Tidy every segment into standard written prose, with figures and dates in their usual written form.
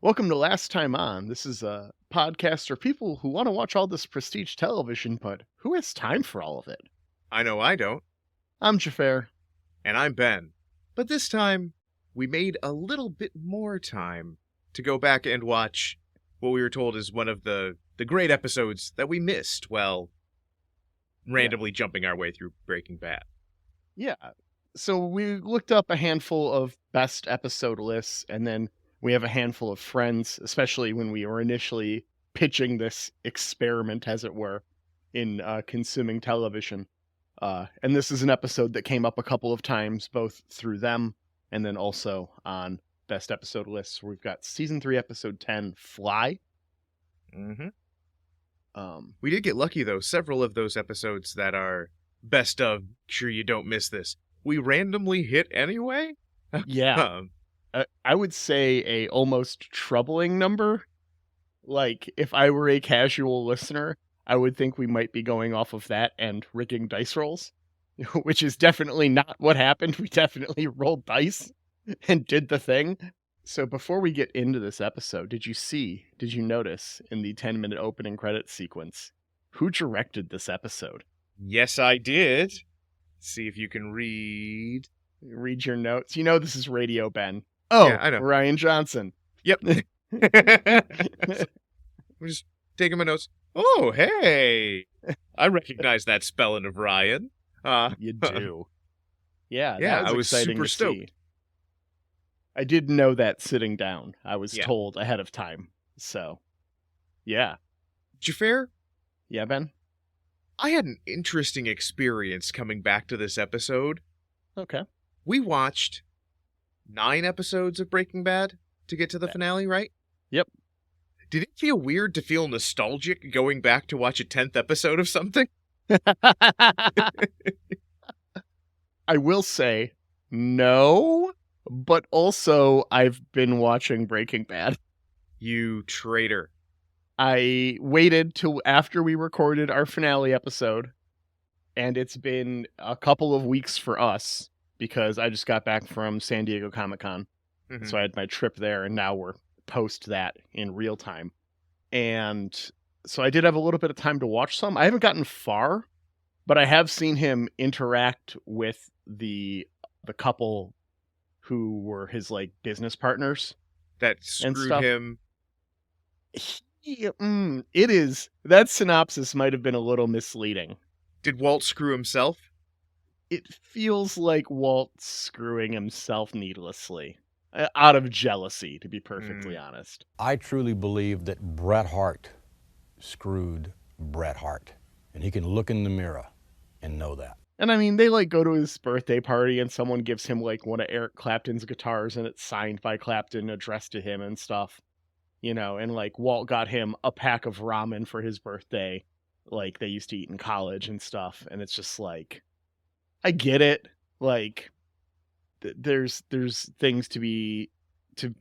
Welcome to Last Time On. This is a podcast for people who want to watch all this prestige television, but who has time for all of it? I know I don't. I'm Xhafer. And I'm Ben. But this time, we made a little bit more time to go back and watch what we were told is one of the great episodes that we missed while randomly jumping our way through Breaking Bad. Yeah. So we looked up a handful of best episode lists, and then we have a handful of friends, especially when we were initially pitching this experiment, as it were, in consuming television. And this is an episode that came up a couple of times, both through them and then also on best episode lists. We've got season 3, episode 10, Fly. We did get lucky, though. Several of those episodes that are best of, sure you don't miss this, we randomly hit anyway? Yeah. I would say a almost troubling number. Like, if I were a casual listener, I would think we might be going off of that and rigging dice rolls, which is definitely not what happened. We definitely rolled dice and did the thing. So before we get into this episode, did you notice in the 10-minute opening credits sequence, who directed this episode? Yes, I did. See if you can read your notes. You know this is radio, Ben. Oh, yeah, I know. Rian Johnson. Yep. I'm just taking my notes. Oh, hey. I recognize that spelling of Ryan. You do. Yeah, I was super stoked. See. I didn't know that sitting down. I was told ahead of time. So, yeah. Xhafer? Yeah, Ben? I had an interesting experience coming back to this episode. Okay. We watched 9 episodes of Breaking Bad to get to the finale, right? Yep. Did it feel weird to feel nostalgic going back to watch a 10th episode of something? I will say no, but also I've been watching Breaking Bad. You traitor. I waited till after we recorded our finale episode, and it's been a couple of weeks for us, because I just got back from San Diego Comic-Con. Mm-hmm. So I had my trip there, and now we're post that in real time. And so I did have a little bit of time to watch some. I haven't gotten far, but I have seen him interact with the couple who were his like business partners. That screwed him. It is. That synopsis might have been a little misleading. Did Walt screw himself? It feels like Walt screwing himself needlessly, out of jealousy, to be perfectly honest. I truly believe that Bret Hart screwed Bret Hart, and he can look in the mirror and know that. And I mean, they like go to his birthday party and someone gives him like one of Eric Clapton's guitars and it's signed by Clapton, addressed to him and stuff, you know, and like Walt got him a pack of ramen for his birthday, like they used to eat in college and stuff. And it's just like, I get it. Like, there's things to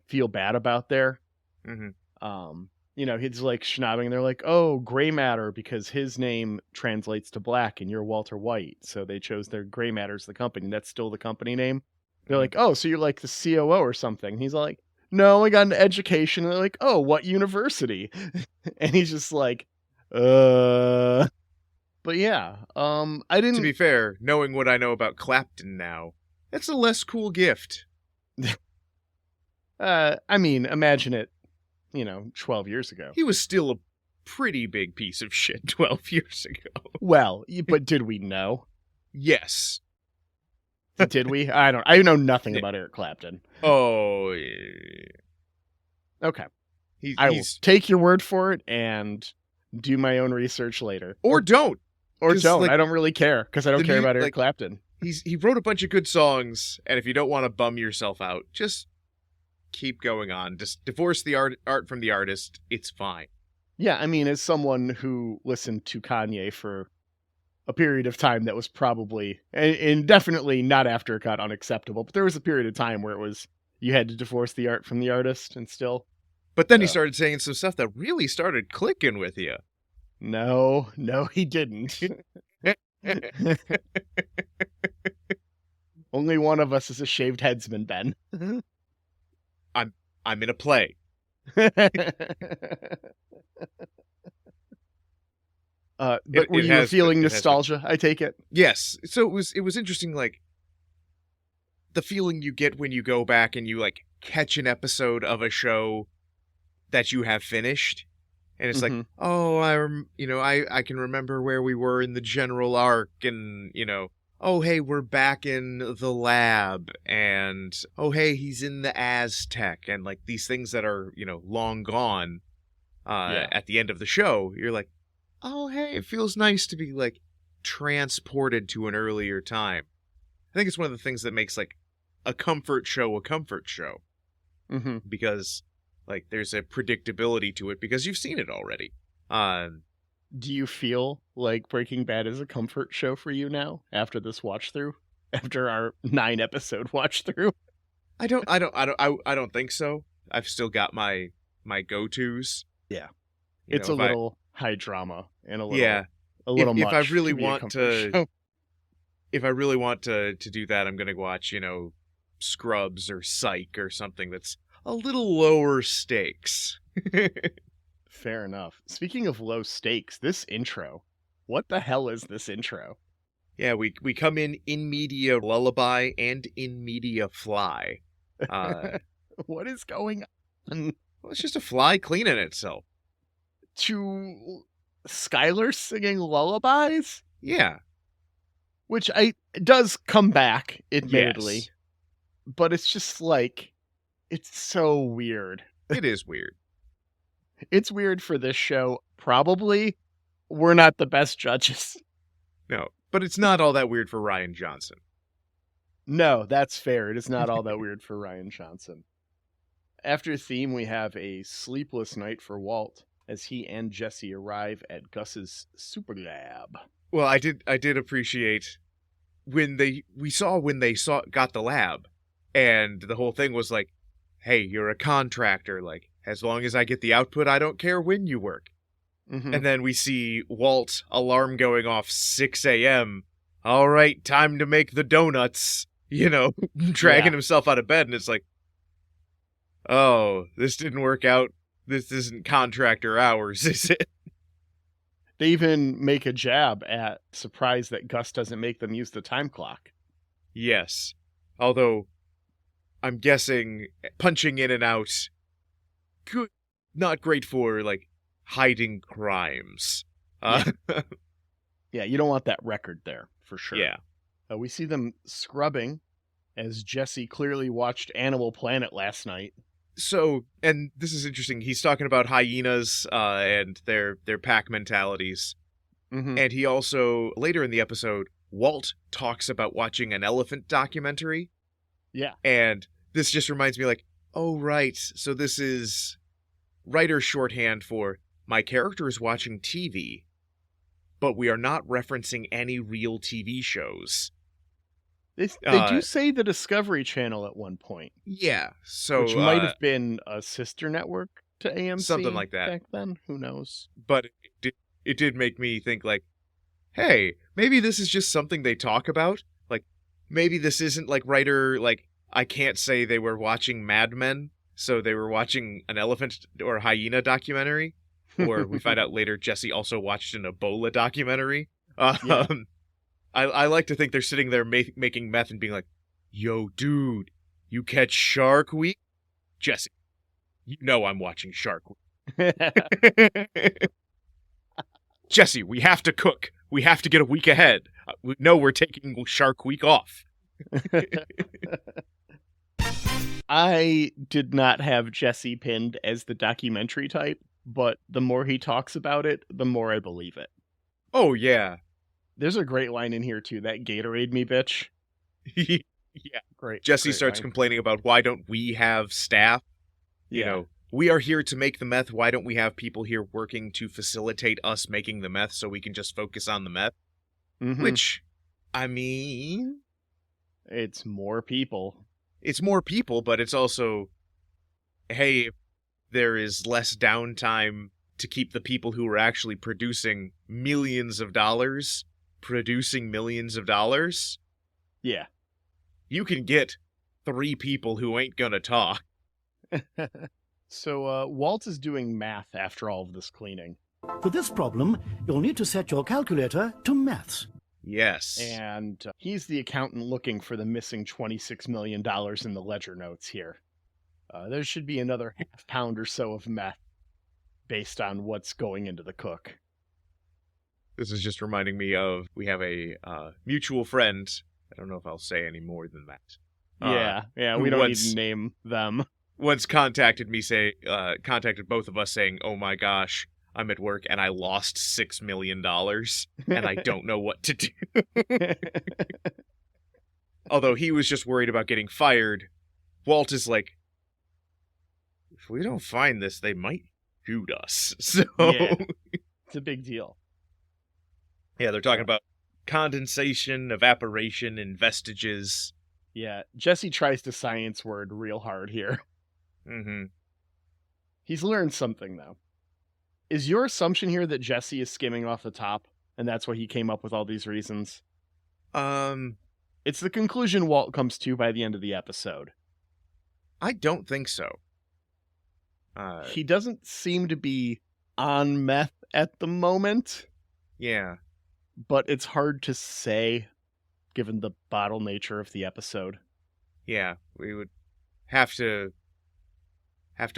feel bad about there. Mm-hmm. You know, he's like schnobbing. And they're like, "Oh, gray matter," because his name translates to black, and you're Walter White, so they chose their Gray Matter's the company. That's still the company name. They're like, "Oh, so you're like the COO or something?" And he's like, "No, I got an education." And they're like, "Oh, what university?" And he's just like, But yeah, I didn't... To be fair, knowing what I know about Clapton now, that's a less cool gift. I mean, imagine it, 12 years ago. He was still a pretty big piece of shit 12 years ago. Well, but did we know? Yes. Did we? I know nothing about Eric Clapton. Oh, yeah. Okay. I will take your word for it and do my own research later. Or don't. Or don't. Like, I don't really care, because I don't care about Eric Clapton. He wrote a bunch of good songs, and if you don't want to bum yourself out, just keep going on. Just divorce the art from the artist. It's fine. Yeah, I mean, as someone who listened to Kanye for a period of time that was probably, and definitely not after it got unacceptable, but there was a period of time where it was, you had to divorce the art from the artist, and still. But then he started saying some stuff that really started clicking with you. No, he didn't. Only one of us is a shaved headsman, Ben. I'm in a play. But were you feeling nostalgia, I take it? Yes. So it was interesting, like, the feeling you get when you go back and you, like, catch an episode of a show that you have finished. And it's like, oh, I can remember where we were in the general arc, and, oh, hey, we're back in the lab, and, oh, hey, he's in the Aztec, and, like, these things that are, long gone at the end of the show, you're like, oh, hey, it feels nice to be, like, transported to an earlier time. I think it's one of the things that makes, like, a comfort show. Mm-hmm. Because, like, there's a predictability to it because you've seen it already. Do you feel like Breaking Bad is a comfort show for you now after this watch through? After our 9-episode watch through? I don't think so. I've still got my go-tos. Yeah. It's a little high drama and a little much. If I really want to if I really want to do that, I'm going to watch, Scrubs or Psych or something that's a little lower stakes. Fair enough. Speaking of low stakes, this intro. What the hell is this intro? Yeah, we come in media lullaby and in media fly. What is going on? Well, it's just a fly cleaning itself. To Skylar singing lullabies? Yeah. Which does come back, admittedly. Yes. But it's just like, it's so weird. It is weird. It's weird for this show. Probably, we're not the best judges. No, but it's not all that weird for Rian Johnson. No, that's fair. It is not all that weird for Rian Johnson. After theme, we have a sleepless night for Walt as he and Jesse arrive at Gus's super lab. Well, I did appreciate when they got the lab, and the whole thing was like, hey, you're a contractor, like, as long as I get the output, I don't care when you work. Mm-hmm. And then we see Walt, alarm going off 6 a.m. All right, time to make the donuts, dragging himself out of bed. And it's like, oh, this didn't work out. This isn't contractor hours, is it? They even make a jab at surprise that Gus doesn't make them use the time clock. Yes. Although, I'm guessing punching in and out, not great for, like, hiding crimes. Yeah, you don't want that record there, for sure. Yeah. We see them scrubbing, as Jesse clearly watched Animal Planet last night. So, and this is interesting, he's talking about hyenas and their pack mentalities. Mm-hmm. And he also, later in the episode, Walt talks about watching an elephant documentary. Yeah. And this just reminds me, like, oh, right, so this is writer shorthand for my character is watching TV, but we are not referencing any real TV shows. They do say the Discovery Channel at one point. Yeah, so which might have been a sister network to AMC, something like that back then. Who knows? But it did make me think, like, hey, maybe this is just something they talk about. Like, maybe this isn't like writer, like, I can't say they were watching Mad Men, so they were watching an elephant or hyena documentary. Or we find out later Jesse also watched an Ebola documentary. Yeah. I like to think they're sitting there making meth and being like, yo, dude, you catch Shark Week? Jesse, you know I'm watching Shark Week. Jesse, we have to cook. We have to get a week ahead. We're taking Shark Week off. I did not have Jesse pinned as the documentary type, but the more he talks about it, the more I believe it. Oh, yeah. There's a great line in here, too. That Gatorade me, bitch. Yeah. Great. Jesse great starts line. Complaining about why don't we have staff? You know, we are here to make the meth. Why don't we have people here working to facilitate us making the meth so we can just focus on the meth? Mhm. Which, I mean, It's more people. it's more people, but it's also, hey, there is less downtime to keep the people who are actually producing millions of dollars producing millions of dollars. Yeah. You can get 3 people who ain't gonna talk. So Walt is doing math after all of this cleaning. For this problem, you'll need to set your calculator to maths. Yes. And he's the accountant looking for the missing $26 million in the ledger notes here. There should be another half pound or so of meth based on what's going into the cook. This is just reminding me of, we have a mutual friend. I don't know if I'll say any more than that. Yeah, who we don't once- need to name them. Once contacted both of us saying, "Oh my gosh, I'm at work and I lost $6 million and I don't know what to do." Although he was just worried about getting fired, Walt is like, if we don't find this, they might shoot us. So Yeah. It's a big deal. yeah, they're talking about condensation, evaporation, and vestiges. Yeah, Jesse tries to science word real hard here. Mm-hmm. He's learned something, though. Is your assumption here that Jesse is skimming off the top, and that's why he came up with all these reasons? It's the conclusion Walt comes to by the end of the episode. I don't think so. He doesn't seem to be on meth at the moment, Yeah. but it's hard to say, given the bottle nature of the episode. Yeah, we would have to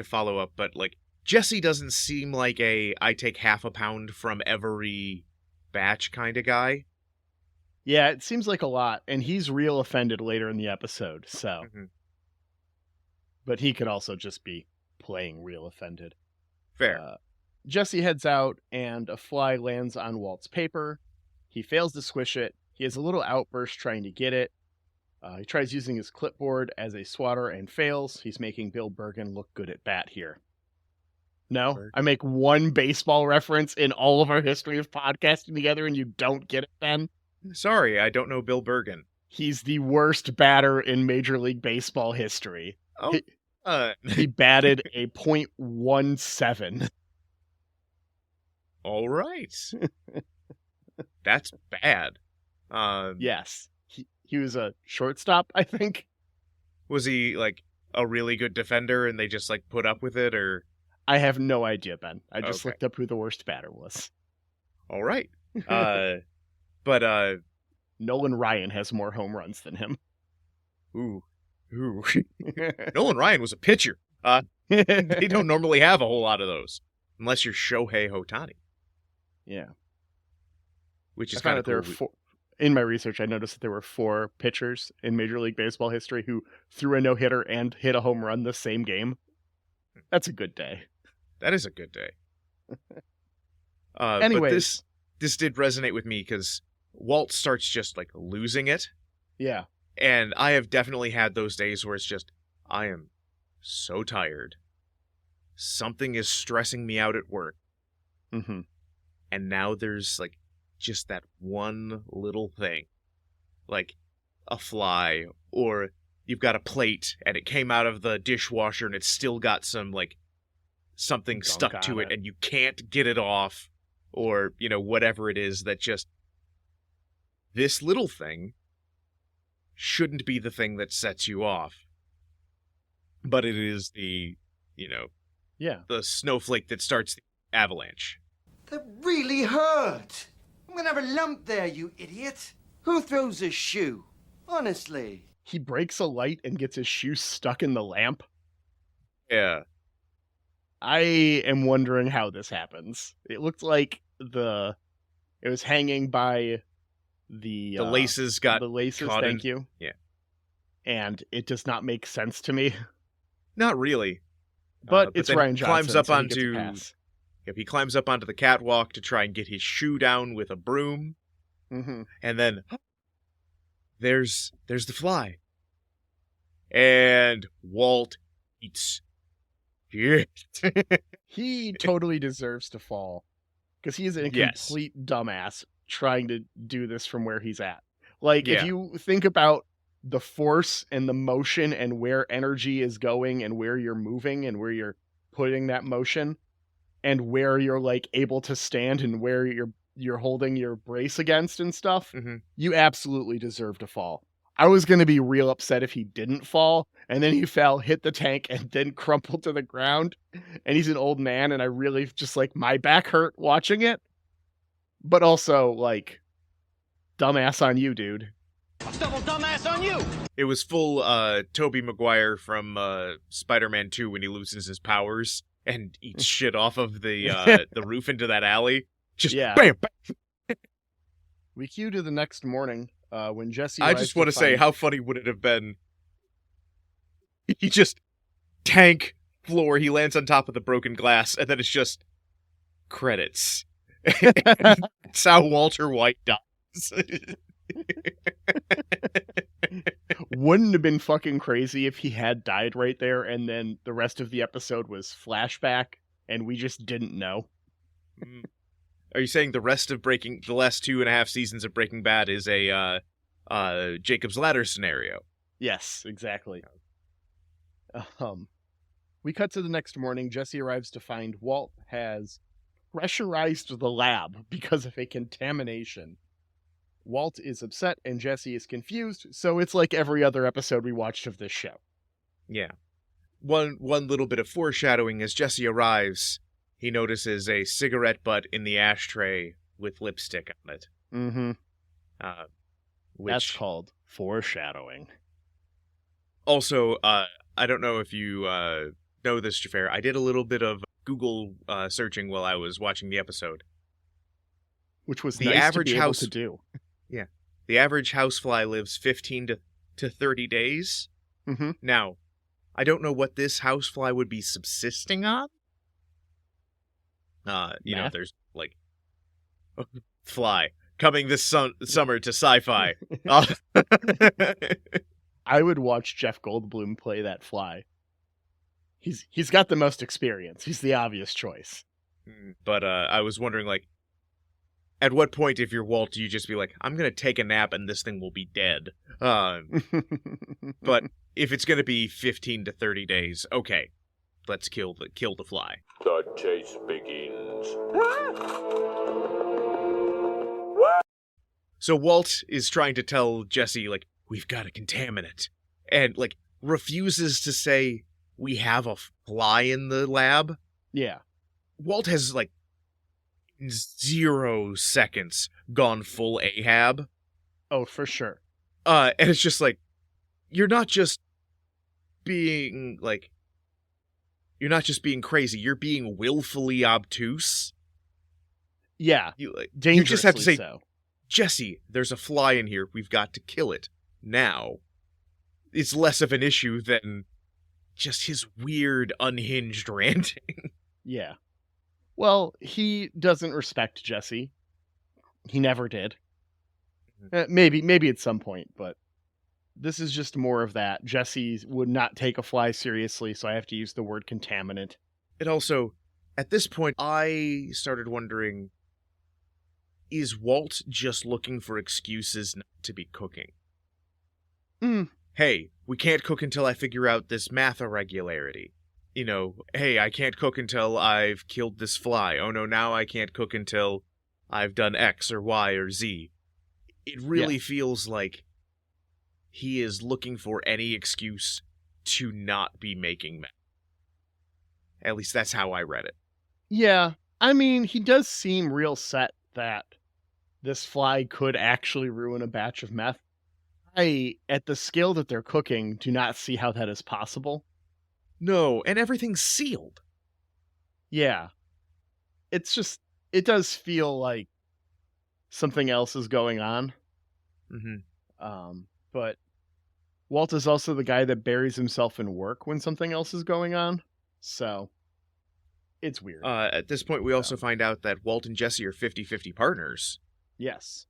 follow up, but like Jesse doesn't seem like I take half a pound from every batch kind of guy. Yeah, it seems like a lot, and he's real offended later in the episode, so. Mhm. But he could also just be playing real offended. Fair. Jesse heads out, and a fly lands on Walt's paper. He fails to squish it. He has a little outburst trying to get it. He tries using his clipboard as a swatter and fails. He's making Bill Bergen look good at bat here. No, Bergen. I make one baseball reference in all of our history of podcasting together, and you don't get it, Ben? Sorry, I don't know Bill Bergen. He's the worst batter in Major League Baseball history. Oh, He batted a .17. all right. That's bad. Yes. He was a shortstop, I think. Was he like a really good defender and they just like put up with it, or? I have no idea, Ben. I just Okay. looked up who the worst batter was. All right. But Nolan Ryan has more home runs than him. ooh. Nolan Ryan was a pitcher. They don't normally have a whole lot of those, unless you're Shohei Ohtani, Yeah. which is I found kind out of there cool. were four. In my research, I noticed that there were 4 pitchers in Major League Baseball history who threw a no-hitter and hit a home run the same game. That's a good day. That is a good day. Anyways. But this did resonate with me because Walt starts just like losing it, Yeah. and I have definitely had those days where it's just, I am so tired. Something is stressing me out at work, Mm-hmm. and now there's like just that one little thing, like a fly, or you've got a plate and it came out of the dishwasher and it's still got some like something Gunk stuck to on it it. and you can't get it off, or whatever it is, that just, this little thing shouldn't be the thing that sets you off, but it is the Yeah. the snowflake that starts the avalanche. That really hurt. I'm gonna have a lump there, you idiot. Who throws a shoe? Honestly. He breaks a light and gets his shoe stuck in the lamp. Yeah. I am wondering how this happens. It looked like it was hanging by the laces got the laces. caught Thank in- you. yeah. And it does not make sense to me. Not really. But it's then Rian Johnson. climbs up so he gets a onto pass. Yep, he climbs up onto the catwalk to try and get his shoe down with a broom, Mm-hmm. and then there's the fly. And Walt eats Shit. He totally deserves to fall because he is a Yes. complete dumbass trying to do this from where he's at. Like, Yeah. if you think about the force and the motion and where energy is going and where you're moving and where you're putting that motion and where you're like able to stand and where you're holding your brace against and stuff, you absolutely deserve to fall. I was going to be real upset if he didn't fall, and then he fell, hit the tank, and then crumpled to the ground. And he's an old man, and I really just like my back hurt watching it. But also, like, dumbass on you, dude. Double dumbass on you! It was full Tobey Maguire from Spider-Man 2 when he loses his powers and eats shit off of the roof into that alley. Just bam, bam. We cue to the next morning when Jesse. I just want to say, how funny would it have been? He just tank floor. He lands on top of the broken glass, and then it's just credits. That's how Walter White dies. Wouldn't have been fucking crazy if he had died right there, and then the rest of the episode was flashback, and we just didn't know. Are you saying the last 2.5 seasons of Breaking Bad is a Jacob's Ladder scenario? Yes, exactly. We cut to the next morning. Jesse arrives to find Walt has pressurized the lab because of a contamination. Walt is upset and Jesse is confused, so it's like every other episode we watched of this show. Yeah. One little bit of foreshadowing as Jesse arrives. He notices a cigarette butt in the ashtray with lipstick on it. Mm-hmm. That's Which called foreshadowing. Also, I don't know if you know this, Xhafer. I did a little bit of Google searching while I was watching the episode. Which was the nice average to be able house to do. Yeah. The average housefly lives 15 to 30 days. Mm-hmm. Now, I don't know what this housefly would be subsisting on. You know, there's like fly coming this summer to sci-fi. I would watch Jeff Goldblum play that fly. He's got the most experience. He's the obvious choice. But I was wondering, like, at what point, if you're Walt, do you just be like, I'm gonna take a nap and this thing will be dead? But if it's gonna be 15 to 30 days, okay, let's kill the fly. The chase begins. So Walt is trying to tell Jesse, like, we've got a contaminant, and like refuses to say we have a fly in the lab. Yeah. Walt has like 0 seconds gone full Ahab. Oh, for sure. And it's just like, you're not just being crazy, you're being willfully obtuse. Yeah. You Dangerously just have to say, so. Jesse, there's a fly in here, we've got to kill it now. It's less of an issue than just his weird, unhinged ranting. Yeah. Well, he doesn't respect Jesse. He never did. Maybe at some point, but this is just more of that. Jesse would not take a fly seriously, so I have to use the word contaminant. It also, at this point, I started wondering, is Walt just looking for excuses not to be cooking? Hey, we can't cook until I figure out this math irregularity. You know, hey, I can't cook until I've killed this fly. Oh no, now I can't cook until I've done X or Y or Z. It really feels like he is looking for any excuse to not be making meth. At least that's how I read it. Yeah, I mean, he does seem real set that this fly could actually ruin a batch of meth. At the scale that they're cooking, do not see how that is possible. No, and everything's sealed. Yeah. It's just, it does feel like something else is going on. But Walt is also the guy that buries himself in work when something else is going on. So, it's weird. At this point, we also find out that Walt and Jesse are 50-50 partners. Yes.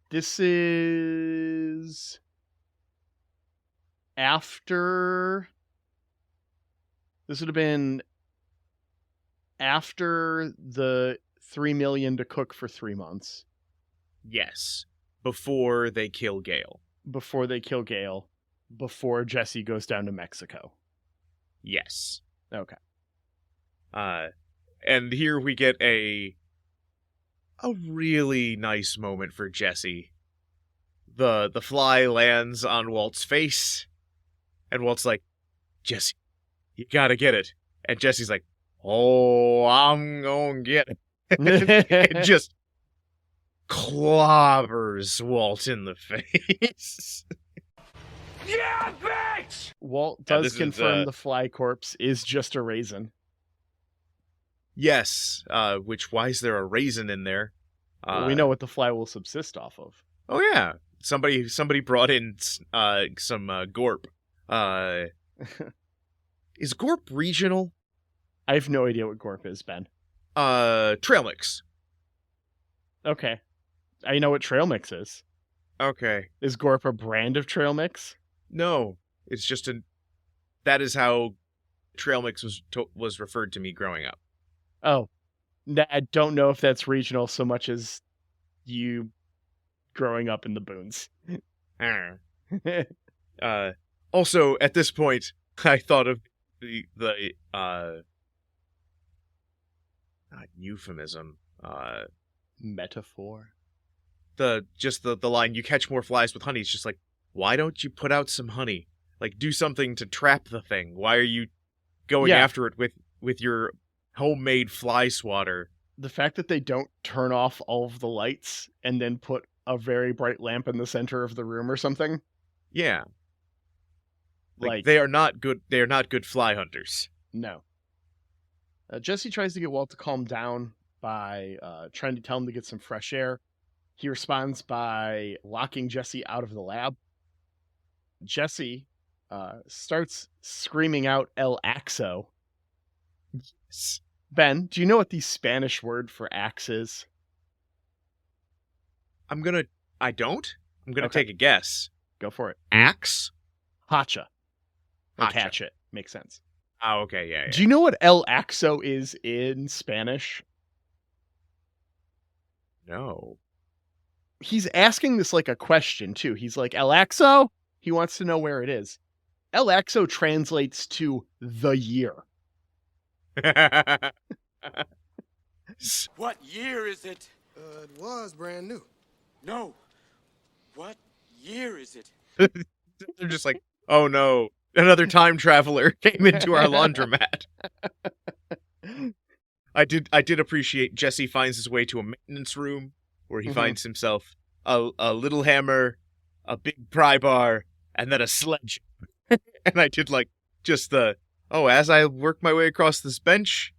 This is This would have been after the $3 million to cook for 3 months. Yes. Before they kill Gale. Before they kill Gale. Before Jesse goes down to Mexico. Yes. Okay. And here we get a really nice moment for Jesse. The fly lands on Walt's face, and Walt's like, Jesse, you gotta get it. And Jesse's like, oh, I'm gonna get it. It just clobbers Walt in the face. Yeah, bitch! Walt Yeah, does this is, confirm the fly corpse is just a raisin. Yes, why is there a raisin in there? Well, we know what the fly will subsist off of. Oh yeah, somebody brought in some Gorp. Is Gorp regional? I have no idea what Gorp is, Ben. Trail mix. Okay. I know what trail mix is. Okay. Is Gorp a brand of trail mix? No, it's just that is how trail mix was referred to me growing up. Oh. I don't know if that's regional so much as you growing up in the boons. Also, at this point, I thought of the not euphemism, Metaphor. the line, you catch more flies with honey. It's just like, why don't you put out some honey? Like, do something to trap the thing. Why are you going after it with your homemade fly swatter? The fact that they don't turn off all of the lights and then put a very bright lamp in the center of the room or something. Yeah. Like they are not good fly hunters. No. Jesse tries to get Walt to calm down by trying to tell him to get some fresh air. He responds by locking Jesse out of the lab. Jesse starts screaming out El Axo. Ben, do you know what the Spanish word for axe is? I'm gonna Okay. take a guess. Go for it. Axe? Hacha. Like Hacha. hatchet. Makes sense. Oh, okay, yeah. Do you know what El Axo is in Spanish? No. He's asking this like a question, too. He's like, El Axo? He wants to know where it is. El Axo translates to the year. What year is it? It was brand new. No. What year is it? They're just like, oh no, another time traveler came into our laundromat. I did appreciate Jesse finds his way to a maintenance room where he finds himself a little hammer, a big pry bar, and then a sledge. And I did like just as I work my way across this bench,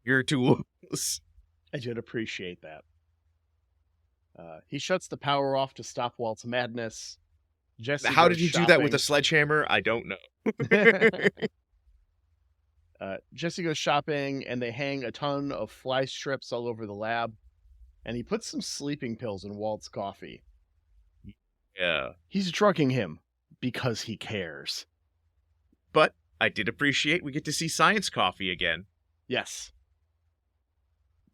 your tools. I did appreciate that. He shuts the power off to stop Walt's madness. Jesse How goes did he do that shopping. with a sledgehammer? I don't know. Jesse goes shopping, and they hang a ton of fly strips all over the lab. And he puts some sleeping pills in Walt's coffee. Yeah. He's drugging him because he cares. But I did appreciate we get to see science coffee again. Yes.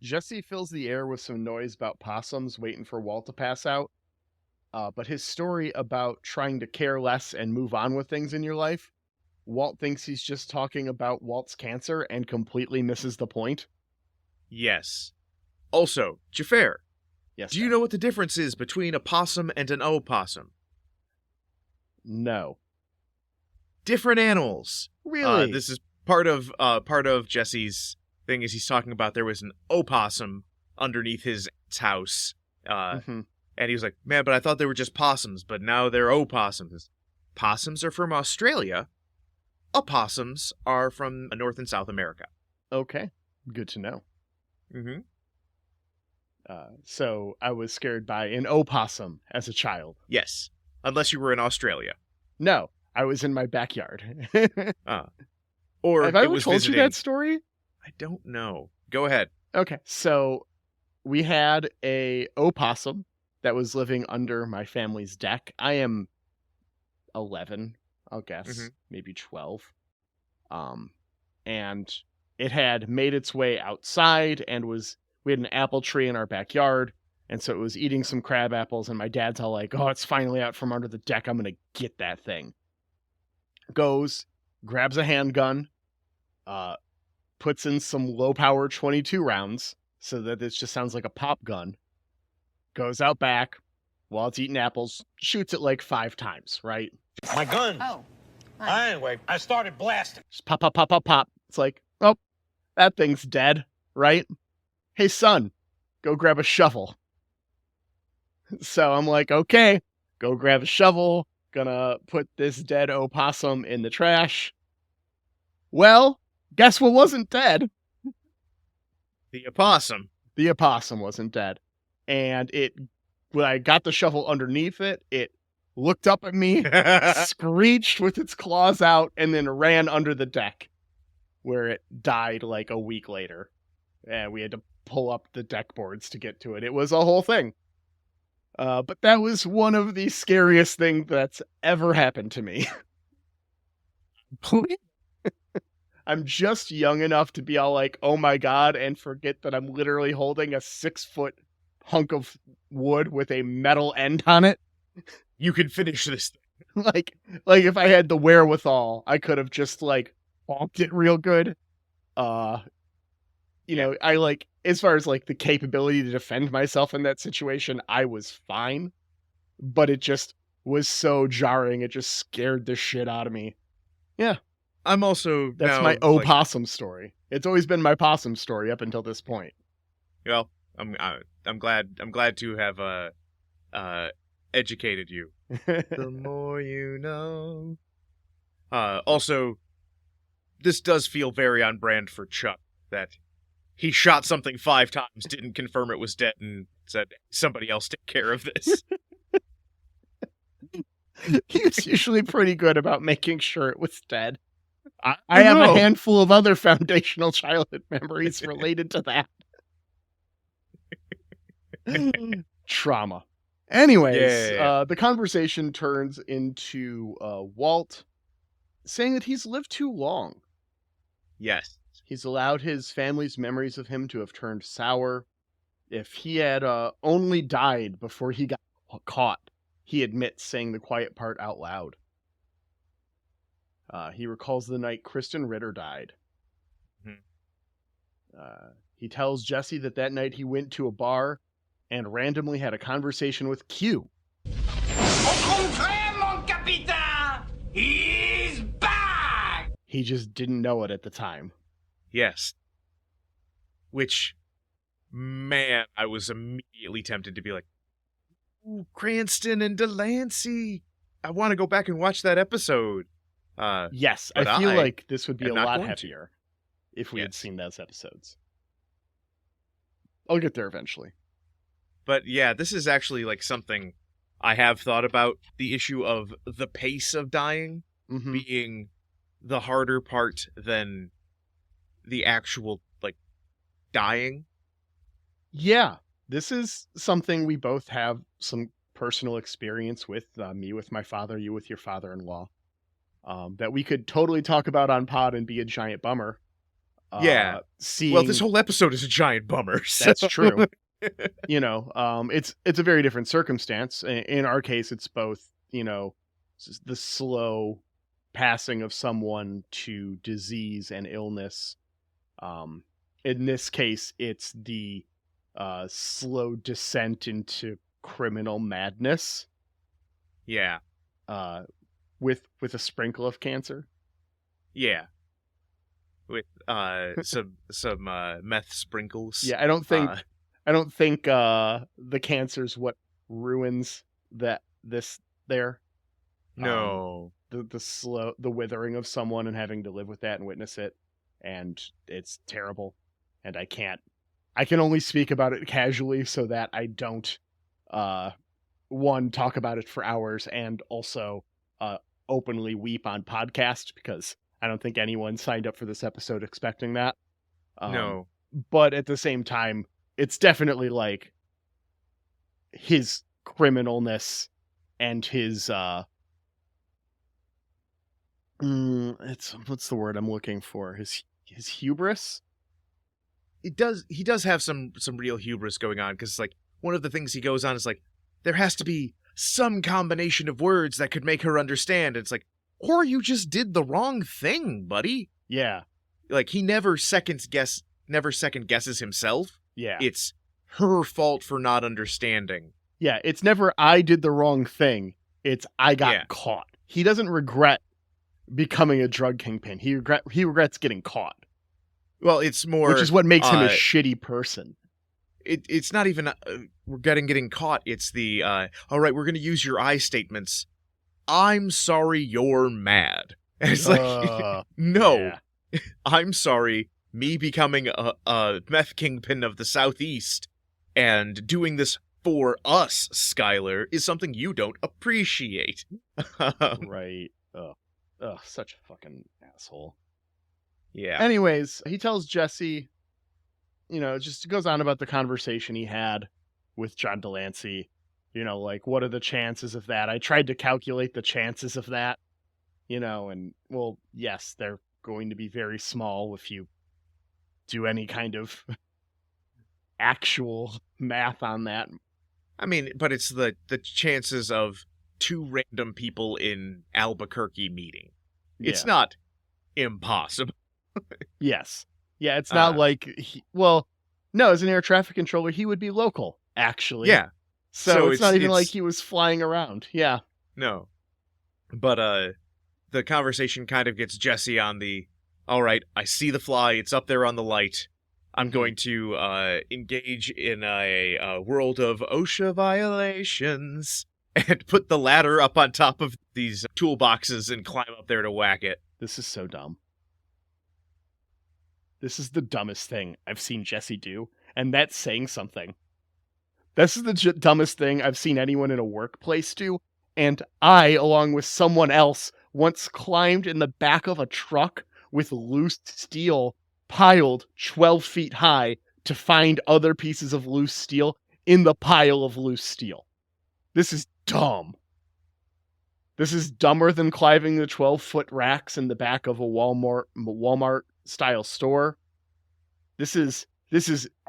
Jesse fills the air with some noise about possums waiting for Walt to pass out. But his story about trying to care less and move on with things in your life, Walt thinks he's just talking about Walt's cancer and completely misses the point. Yes. Also, Xhafer, Yes. do you know what the difference is between a possum and an opossum? No. Different animals. Really? This is part of Jesse's thing is he's talking about there was an opossum underneath his aunt's house. And he was like, man, but I thought they were just possums, but now they're opossums. Possums are from Australia. Opossums are from North and South America. Okay. Good to know. Mm-hmm. So I was scared by an opossum as a child. Yes. Unless you were in Australia. No, I was in my backyard. Or Have I it ever was told visiting. you that story? I don't know. Go ahead. Okay, so we had a opossum that was living under my family's deck. I am 11, I'll guess, maybe 12. And it had made its way outside and we had an apple tree in our backyard. And so it was eating some crab apples, and my dad's all like, oh, it's finally out from under the deck. I'm going to get that thing. Goes, grabs a handgun, puts in some low power 22 rounds so that it just sounds like a pop gun. Goes out back while it's eating apples, shoots it like 5 times, right? My gun. Oh. Anyway, I started blasting. Just pop, pop, pop, pop, pop. It's like, oh, that thing's dead, right? Hey, son, go grab a shovel. So I'm like, okay, go grab a shovel. Gonna put this dead opossum in the trash. Well, guess what wasn't dead? The opossum. The opossum wasn't dead. And when I got the shovel underneath it, it looked up at me, screeched with its claws out, and then ran under the deck, where it died like a week later. And we had to pull up the deck boards to get to it. It was a whole thing. But that was one of the scariest things that's ever happened to me. I'm just young enough to be all like, oh my God, and forget that I'm literally holding a 6-foot hunk of wood with a metal end on it. You can finish this thing. like if I had the wherewithal, I could have just like bonked it real good. You know, I like, as far as like the capability to defend myself in that situation, I was fine, but it just was so jarring. It just scared the shit out of me. Yeah. I'm also That's now, my opossum story. It's always been my possum story up until this point. Well, I'm glad to have educated you. The more you know. Also, this does feel very on brand for Chuck, that he shot something 5 times, didn't confirm it was dead, and said, somebody else take care of this. He's usually pretty good about making sure it was dead. I have a handful of other foundational childhood memories related to that. Trauma. Anyways, the conversation turns into Walt saying that he's lived too long. Yes. He's allowed his family's memories of him to have turned sour. If he had only died before he got caught, he admits saying the quiet part out loud. He recalls the night Kristen Ritter died. He tells Jesse that night he went to a bar and randomly had a conversation with Q. Au contraire, mon capitaine! He's back! He just didn't know it at the time. Yes. Which, man, I was immediately tempted to be like, ooh, Cranston and Delancey. I want to go back and watch that episode. Yes, I feel like this would be a lot heavier if we had seen those episodes. I'll get there eventually. But yeah, this is actually like something I have thought about, the issue of the pace of dying being the harder part than the actual, like, dying. Yeah, this is something we both have some personal experience with, me with my father, you with your father-in-law, that we could totally talk about on pod and be a giant bummer. Yeah. Well, this whole episode is a giant bummer. So. That's true. You know, it's a very different circumstance. In our case, it's both, you know, the slow passing of someone to disease and illness. In this case, it's the slow descent into criminal madness. Yeah. With a sprinkle of cancer. Yeah. With some meth sprinkles. Yeah, I don't think the cancer's what ruins this there. No. The withering of someone and having to live with that and witness it, and it's terrible. And I can only speak about it casually so that I don't talk about it for hours, and also openly weep on podcast, because I don't think anyone signed up for this episode expecting that. No. But at the same time, it's definitely like his criminalness and his What's the word I'm looking for? His hubris? He does have some real hubris going on, because like one of the things he goes on is like, there has to be some combination of words that could make her understand. It's like, or you just did the wrong thing, buddy. Yeah. Like, he never second guesses himself. Yeah. It's her fault for not understanding. Yeah, it's never I did the wrong thing. It's I got caught. He doesn't regret becoming a drug kingpin. He regrets getting caught. Well, it's more, which is what makes him a shitty person. It's not even getting caught. It's the all right, we're going to use your I statements. I'm sorry you're mad. And it's like, no, yeah. I'm sorry. Me becoming a meth kingpin of the Southeast and doing this for us, Skylar, is something you don't appreciate. Right. Ugh, such a fucking asshole. Yeah. Anyways, he tells Jesse, just goes on about the conversation he had with John Delancey. Like, what are the chances of that? I tried to calculate the chances of that, and, well, yes, they're going to be very small if you do any kind of actual math on that. I mean, but it's the chances of two random people in Albuquerque meeting. It's not impossible. Yes. Yeah, it's not like, no, as an air traffic controller, he would be local, actually. Yeah. So it's not even like he was flying around. Yeah. No. But the conversation kind of gets Jesse on the, all right, I see the fly, it's up there on the light. I'm going to engage in a world of OSHA violations and put the ladder up on top of these toolboxes and climb up there to whack it. This is so dumb. This is the dumbest thing I've seen Jesse do, and that's saying something. This is the dumbest thing I've seen anyone in a workplace do, and I, along with someone else, once climbed in the back of a truck with loose steel piled 12 feet high to find other pieces of loose steel in the pile of loose steel. This is dumb. This is dumber than climbing the 12-foot racks in the back of a Walmart-style store. This is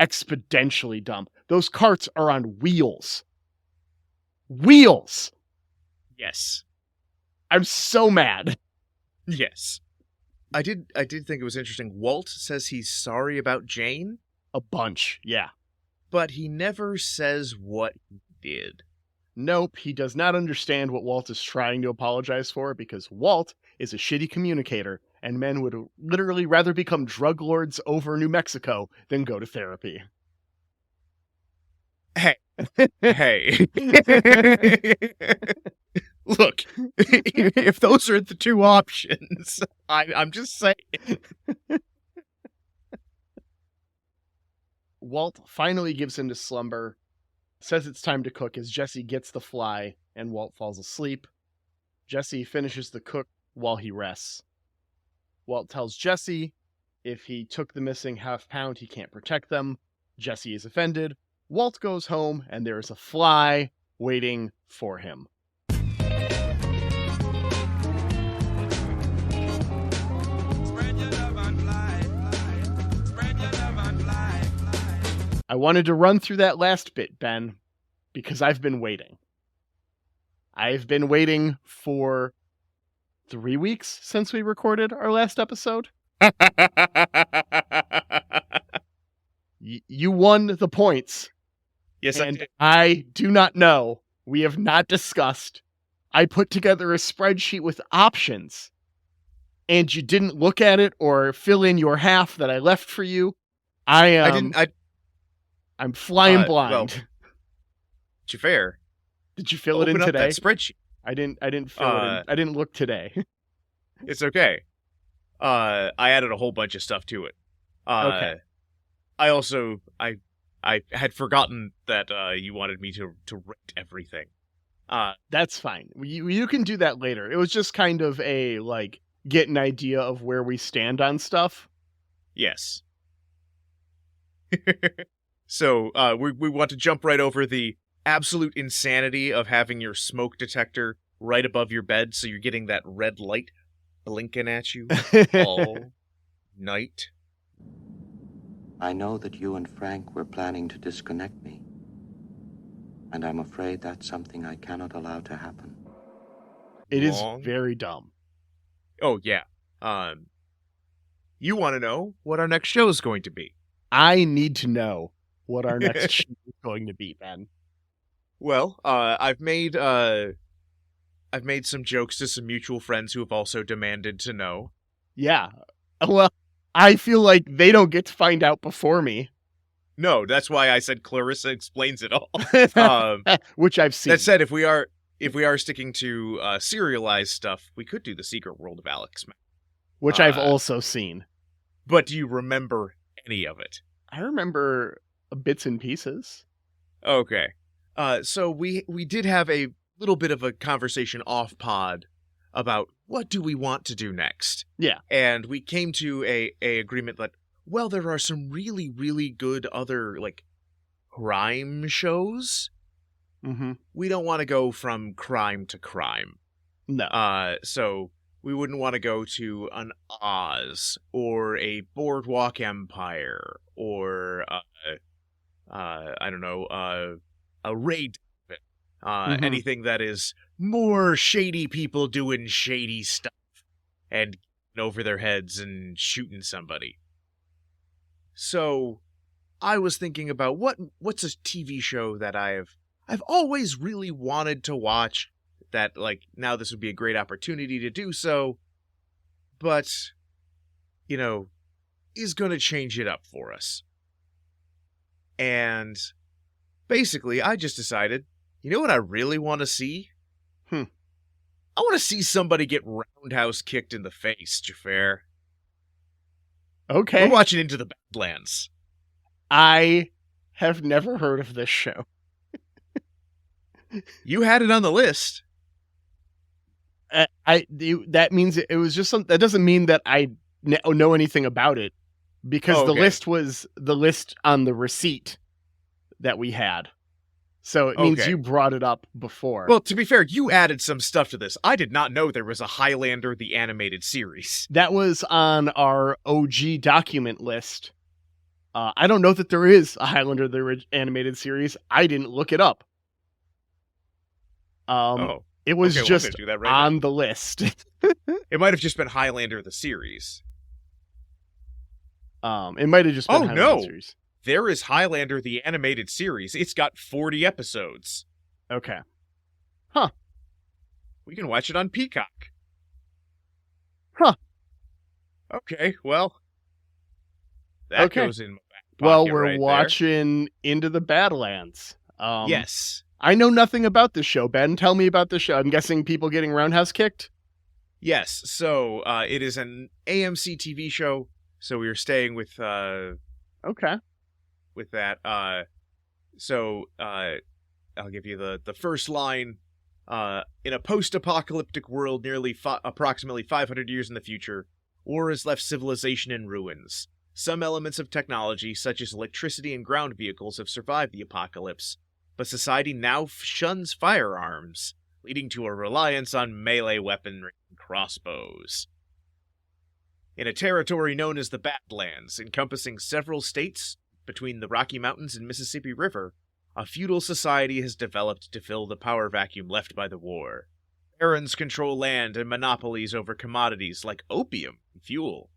exponentially dumb. Those carts are on wheels. Wheels! Yes. I'm so mad. Yes. I did think it was interesting. Walt says he's sorry about Jane. A bunch, yeah. But he never says what he did. Nope, he does not understand what Walt is trying to apologize for, because Walt is a shitty communicator, and men would literally rather become drug lords over New Mexico than go to therapy. Hey. Hey. Look, if those are the two options, I'm just saying. Walt finally gives in to slumber, says it's time to cook as Jesse gets the fly, and Walt falls asleep. Jesse finishes the cook while he rests. Walt tells Jesse if he took the missing half-pound, he can't protect them. Jesse is offended. Walt goes home, and there is a fly waiting for him. I wanted to run through that last bit, Ben, because I've been waiting. I've been waiting for 3 weeks since we recorded our last episode. You won the points. Yes, and I do not know. We have not discussed. I put together a spreadsheet with options, and you didn't look at it or fill in your half that I left for you. I'm flying blind. Well, to be fair, did you fill it in today? Open up that spreadsheet. I didn't fill it in. I didn't look today. It's okay. I added a whole bunch of stuff to it. Okay. I also I had forgotten that you wanted me to rate everything. That's fine. You can do that later. It was just kind of a get an idea of where we stand on stuff. Yes. So we want to jump right over the absolute insanity of having your smoke detector right above your bed, so you're getting that red light blinking at you all night. I know that you and Frank were planning to disconnect me. And I'm afraid that's something I cannot allow to happen. It is Long. very dumb. Oh, yeah. You want to know what our next show is going to be? I need to know what our next show is going to be, Ben. Well, I've made some jokes to some mutual friends who have also demanded to know. Yeah. Well, I feel like they don't get to find out before me. No, that's why I said Clarissa explains it all. Which I've seen. That said, if we are sticking to serialized stuff, we could do the Secret World of Alex. Which I've also seen. But do you remember any of it? I remember bits and pieces. Okay. So we did have a little bit of a conversation off pod about what do we want to do next. Yeah. And we came to a agreement that, well, there are some really, really good other, like, crime shows. Mm-hmm. We don't want to go from crime to crime. No. So we wouldn't want to go to an Oz or a Boardwalk Empire or I don't know, a Raid. Anything that is more shady people doing shady stuff and getting over their heads and shooting somebody. So I was thinking about what's a TV show that I've always really wanted to watch, that, like, now this would be a great opportunity to do so, but, you know, is going to change it up for us. And basically, I just decided, you know what I really want to see? I want to see somebody get roundhouse kicked in the face, Xhafer. Okay. We're watching Into the Badlands. I have never heard of this show. You had it on the list. That means it was just something. That doesn't mean that I know anything about it, because the list was the list on the receipt that we had. So it means you brought it up before. Well, to be fair, you added some stuff to this. I did not know there was a Highlander the Animated Series. That was on our OG document list. I don't know that there is a Highlander the Animated Series. I didn't look it up. It was just on the list. It might have just been Highlander the series. It might have just been Highlander the series. There is Highlander the Animated Series. It's got 40 episodes. Okay. Huh. We can watch it on Peacock. Huh. Okay, well, that goes in my back pocket. Well, we're right watching Into the Badlands. Yes. I know nothing about this show, Ben. Tell me about the show. I'm guessing people getting roundhouse kicked? Yes, so it is an AMC TV show, so we are staying with okay. With that. So I'll give you the first line. In a post-apocalyptic world nearly approximately 500 years in the future, war has left civilization in ruins. Some elements of technology, such as electricity and ground vehicles, have survived the apocalypse, but society now shuns firearms, leading to a reliance on melee weaponry and crossbows. In a territory known as the Badlands, encompassing several states between the Rocky Mountains and Mississippi River, a feudal society has developed to fill the power vacuum left by the war. Barons control land and monopolies over commodities like opium and fuel,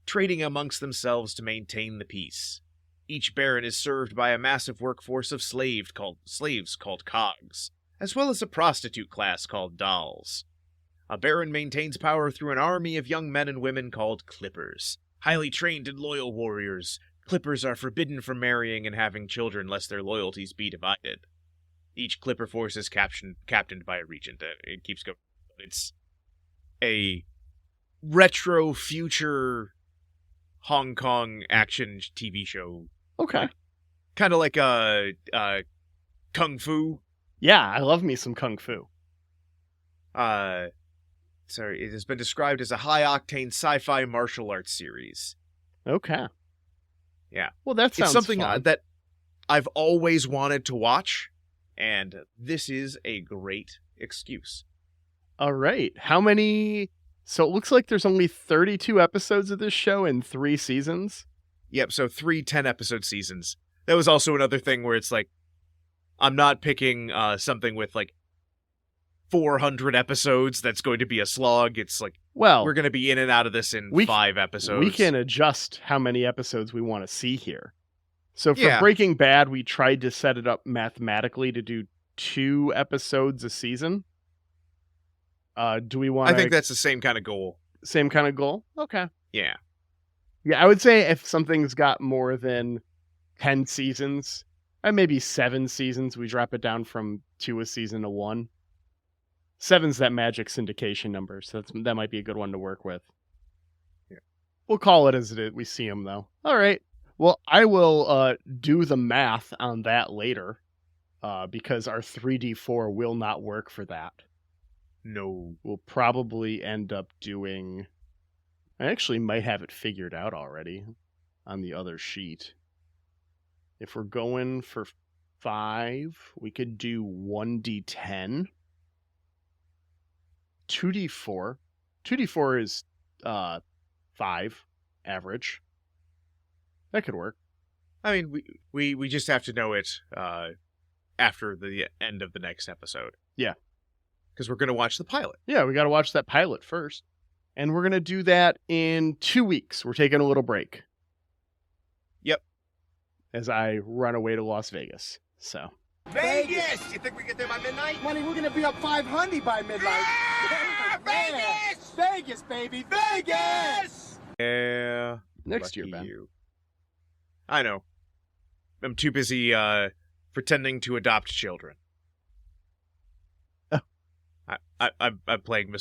trading amongst themselves to maintain the peace. Each baron is served by a massive workforce of slaves called cogs, as well as a prostitute class called dolls. A baron maintains power through an army of young men and women called clippers. Highly trained and loyal warriors, clippers are forbidden from marrying and having children lest their loyalties be divided. Each clipper force is captained by a regent. It keeps going. It's a retro future Hong Kong action TV show. Okay. Kind of like Kung Fu. Yeah, I love me some Kung Fu. It has been described as a high-octane sci-fi martial arts series. Okay. Yeah. Well, that sounds It's something fun. that I've always wanted to watch, and this is a great excuse. All right. How many So it looks like there's only 32 episodes of this show in 3 seasons. Yep, so 3 10-episode seasons. That was also another thing where it's like, I'm not picking something with like 400 episodes that's going to be a slog. It's like, Well, we're going to be in and out of this in 5 episodes. We can adjust how many episodes we want to see here. So for Yeah. Breaking Bad, we tried to set it up mathematically to do 2 episodes a season. Do we want I think that's the same kind of goal. Same kind of goal? Okay. Yeah. Yeah, I would say if something's got more than 10 seasons, and maybe 7 seasons, we drop it down from 2 a season to 1. 7's that magic syndication number, so that might be a good one to work with. Yeah. We'll call it as it is. We see them, though. All right. Well, I will do the math on that later, because our 3D4 will not work for that. No. We'll probably end up doing... I actually might have it figured out already on the other sheet. If we're going for 5, we could do 1d10. 2d4. 2d4 is 5 average. That could work. I mean, we just have to know it after the end of the next episode. Yeah. Because we're going to watch the pilot. Yeah, we got to watch that pilot first. And we're going to do that in 2 weeks. We're taking a little break. Yep. As I run away to Las Vegas. So. Vegas! You think we get there by midnight? Money, we're gonna be up 500 by midnight. Ah, Vegas! Vegas, baby, Vegas! Yeah. Next year, Lucky Ben. you. I know. I'm too busy pretending to adopt children. Oh. I'm playing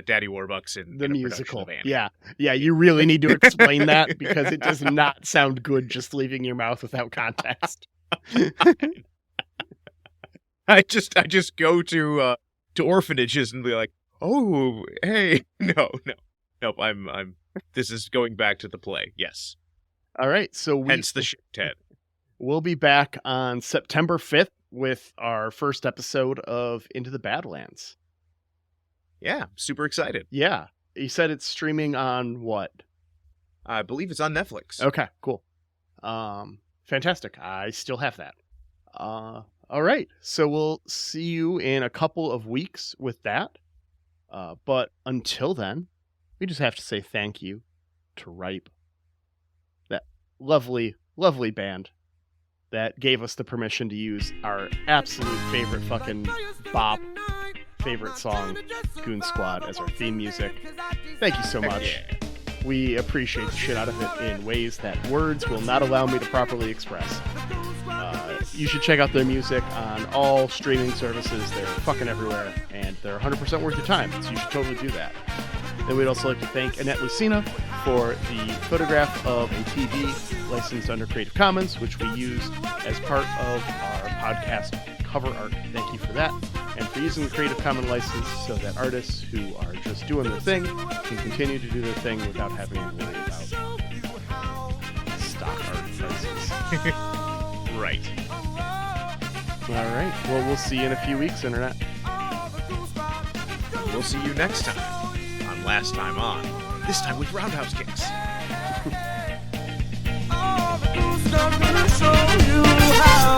Daddy Warbucks in The in a musical. production of Annie. Yeah. Yeah, you really need to explain that because it does not sound good just leaving your mouth without context. I just go to orphanages and be like, oh, hey, nope. I'm. This is going back to the play. Yes, All right, so hence the shit, Ted. we'll be back on September 5th with our first episode of Into the Badlands. Yeah, super excited. Yeah. You said it's streaming on what? I believe it's on Netflix. Okay, cool. Fantastic. I still have that. All right. So we'll see you in a couple of weeks with that. But until then, we just have to say thank you to Ripe, that lovely, lovely band that gave us the permission to use our absolute favorite fucking bop, favorite song, Goon Squad, as our theme music. Thank you so much. We appreciate the shit out of it in ways that words will not allow me to properly express. You should check out their music on all streaming services. They're fucking everywhere, and they're 100% worth your time, so you should totally do that. Then we'd also like to thank Annette Lucina for the photograph of a TV licensed under Creative Commons, which we used as part of our podcast cover art. Thank you for that. And for using the Creative Commons license so that artists who are just doing their thing can continue to do their thing without having to worry about stock art prices. Right. All right. Well, we'll see you in a few weeks, Internet. We'll see you next time on Last Time On. This time with Roundhouse Kicks. All the cool stuff gonna show you how.